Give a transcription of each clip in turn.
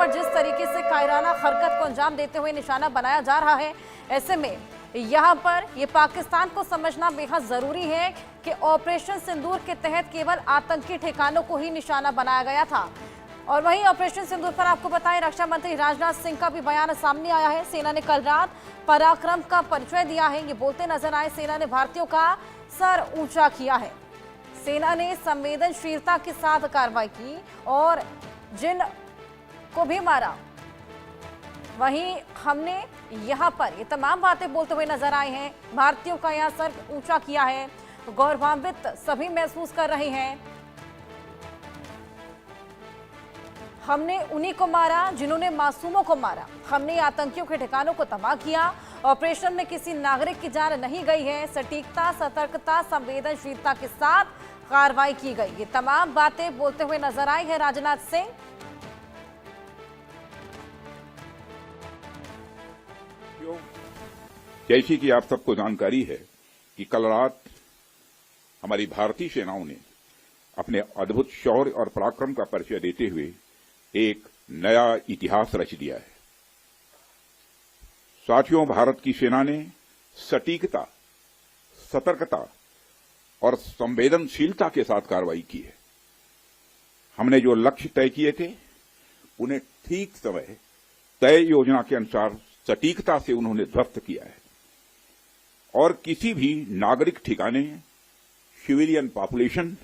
पर जिस तरीके से कायराना हरकत को अंजाम देते हुए निशाना बनाया जा रहा है, ऐसे में यहाँ पर ये पाकिस्तान को समझना बेहद जरूरी है कि ऑपरेशन सिंदूर के तहत केवल आतंकी ठिकानों को ही निशाना बनाया गया था। और वहीं ऑपरेशन सिंदूर पर आपको बताएं, रक्षा मंत्री राजनाथ सिंह का भी बयान सामने आया है। सेना ने कल रात पराक्रम का परिचय दिया है। ये बोलते नजर आए, सेना ने भारतीयों का सर ऊंचा किया है। सेना ने संवेदनशीलता के साथ कार्रवाई की और जिन को भी मारा। वहीं हमने यहाँ पर ये तमाम बातें बोलते हुए नजर आए हैं। भारतीयों का यहाँ सर ऊंचा किया है, गौरवान्वित सभी महसूस कर रहे हैं। हमने उन्हीं को मारा जिन्होंने मासूमों को मारा। हमने आतंकियों के ठिकानों को तबाह किया। ऑपरेशन में किसी नागरिक की जान नहीं गई है। सटीकता, सतर्कता, संवेदनशीलता के साथ कार्रवाई की गई। ये तमाम बातें बोलते हुए नजर आए हैं राजनाथ सिंह। जैसी कि आप सबको जानकारी है कि कल रात हमारी भारतीय सेनाओं ने अपने अद्भुत शौर्य और पराक्रम का परिचय देते हुए एक नया इतिहास रच दिया है। साथियों, भारत की सेना ने सटीकता, सतर्कता और संवेदनशीलता के साथ कार्रवाई की है। हमने जो लक्ष्य तय किए थे उन्हें ठीक समय तय योजना के अनुसार सटीकता से उन्होंने ध्वस्त किया है और किसी भी नागरिक ठिकाने, सिविलियन पॉपुलेशन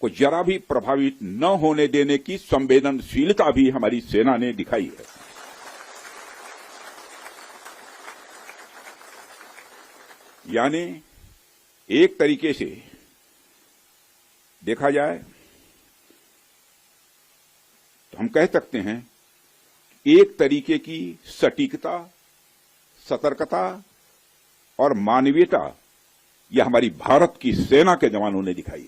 को जरा भी प्रभावित न होने देने की संवेदनशीलता भी हमारी सेना ने दिखाई है। यानी एक तरीके से देखा जाए तो हम कह सकते हैं एक तरीके की सटीकता, सतर्कता और मानवीयता यह हमारी भारत की सेना के जवानों ने दिखाई है,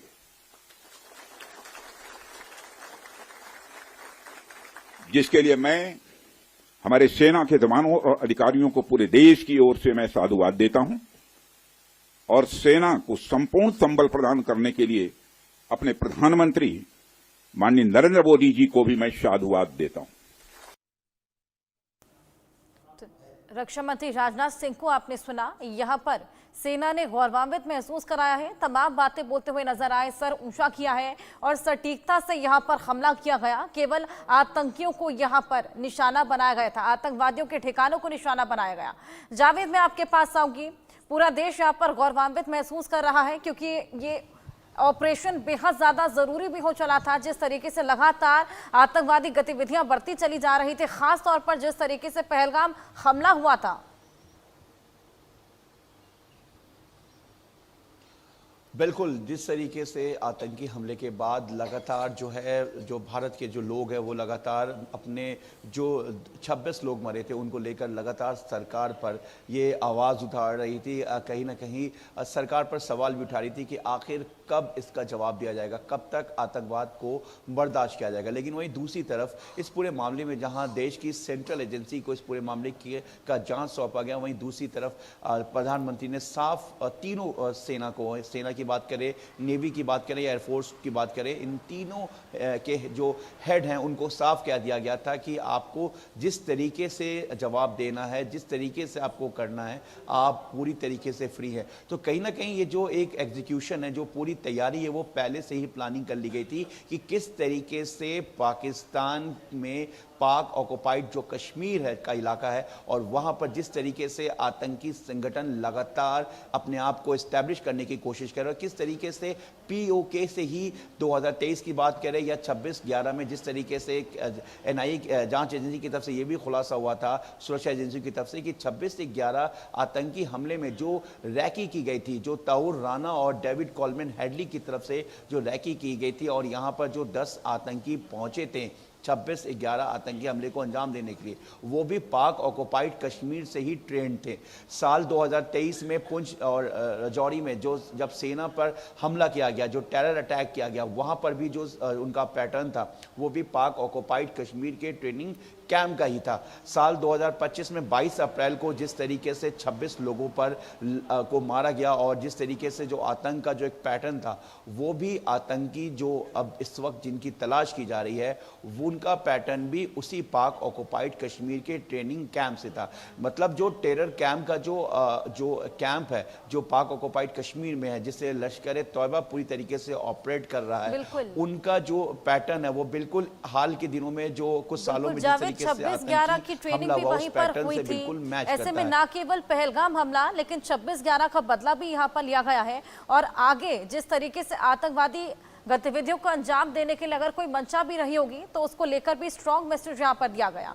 जिसके लिए मैं हमारे सेना के जवानों और अधिकारियों को पूरे देश की ओर से मैं साधुवाद देता हूं और सेना को संपूर्ण संबल प्रदान करने के लिए अपने प्रधानमंत्री माननीय नरेंद्र मोदी जी को भी मैं साधुवाद देता हूं। रक्षा मंत्री राजनाथ सिंह को आपने सुना। यहाँ पर सेना ने गौरवान्वित महसूस कराया है, तमाम बातें बोलते हुए नजर आए, सर ऊंचा किया है और सटीकता से यहाँ पर हमला किया गया। केवल आतंकियों को यहाँ पर निशाना बनाया गया था, आतंकवादियों के ठिकानों को निशाना बनाया गया। जावेद, मैं आपके पास आऊंगी। पूरा देश यहाँ पर गौरवान्वित महसूस कर रहा है क्योंकि ये ऑपरेशन बेहद ज्यादा जरूरी भी हो चला था। जिस तरीके से लगातार आतंकवादी गतिविधियां बढ़ती चली जा रही थी, खास तौर पर जिस तरीके से पहलगाम हमला हुआ था। बिल्कुल, जिस तरीके से आतंकी हमले के बाद लगातार जो भारत के जो लोग हैं वो लगातार अपने जो 26 लोग मरे थे उनको लेकर लगातार सरकार पर ये आवाज़ उठा रही थी। कहीं ना कहीं सरकार पर सवाल भी उठा रही थी कि आखिर कब इसका जवाब दिया जाएगा, कब तक आतंकवाद को बर्दाश्त किया जाएगा। लेकिन वहीं दूसरी तरफ इस पूरे मामले में जहां देश की सेंट्रल एजेंसी को इस पूरे मामले का जांच सौंपा गया, वहीं दूसरी तरफ प्रधानमंत्री ने साफ तीनों सेना को, सेना की बात करें, नेवी की बात करें या एयरफोर्स की बात करें, इन तीनों के जो हेड हैं उनको साफ कह दिया गया था कि आपको जिस तरीके से जवाब देना है, जिस तरीके से आपको करना है, आप पूरी तरीके से फ्री है। तो कहीं ना कहीं ये जो एक एग्जीक्यूशन है, जो पूरी तैयारी है, वो पहले से ही प्लानिंग कर ली गई थी कि किस तरीके से पाकिस्तान में पाक ऑक्युपाइड जो कश्मीर है का इलाका है और वहां पर जिस तरीके से आतंकी संगठन लगातार अपने आप को एस्टैब्लिश करने की कोशिश कर रहे हैं, किस तरीके से पीओके से ही 2023 की बात करें या 26/11 में जिस तरीके से एनआईए जांच एजेंसी की तरफ से यह भी खुलासा हुआ था, सुरक्षा एजेंसी की तरफ से, कि 26/11 आतंकी हमले में जो रैकी की गई थी, जो ताउर राना और डेविड कॉलमैन हेडली की तरफ से जो रैकी की गई थी और यहां पर जो 10 आतंकी पहुंचे थे 26/11 आतंकी हमले को अंजाम देने के लिए, वो भी पाक ऑक्युपाइड कश्मीर से ही ट्रेंड थे। साल 2023 में पुंछ और राजौरी में जो जब सेना पर हमला किया गया, जो टेरर अटैक किया गया, वहां पर भी जो उनका पैटर्न था वो भी पाक ऑक्युपाइड कश्मीर के ट्रेनिंग कैंप का ही था। साल 2025 में 22 अप्रैल को जिस तरीके से 26 लोगों पर को मारा गया और जिस तरीके से जो आतंक का जो एक पैटर्न था, वो भी आतंकी जो अब इस वक्त जिनकी तलाश की जा रही है, वो उनका पैटर्न भी उसी पाक ऑक्युपाइड कश्मीर के ट्रेनिंग कैंप से था। मतलब जो टेरर कैंप का जो कैंप है जो पाक ऑक्युपाइड कश्मीर में है, जिसे लश्कर तौयबा पूरी तरीके से ऑपरेट कर रहा है, उनका जो पैटर्न है वो बिल्कुल हाल के दिनों में जो कुछ सालों में जिस तरीके से 26/11 की ट्रेनिंग भी वहीं पर हुई थी। ऐसे में ना केवल पहलगाम हमला लेकिन 26/11 का बदला भी यहाँ पर लिया गया है और आगे जिस तरीके से आतंकवादी गतिविधियों को अंजाम देने के लिए अगर कोई मंशा भी रही होगी तो उसको लेकर भी स्ट्रॉन्ग मैसेज यहाँ पर दिया गया।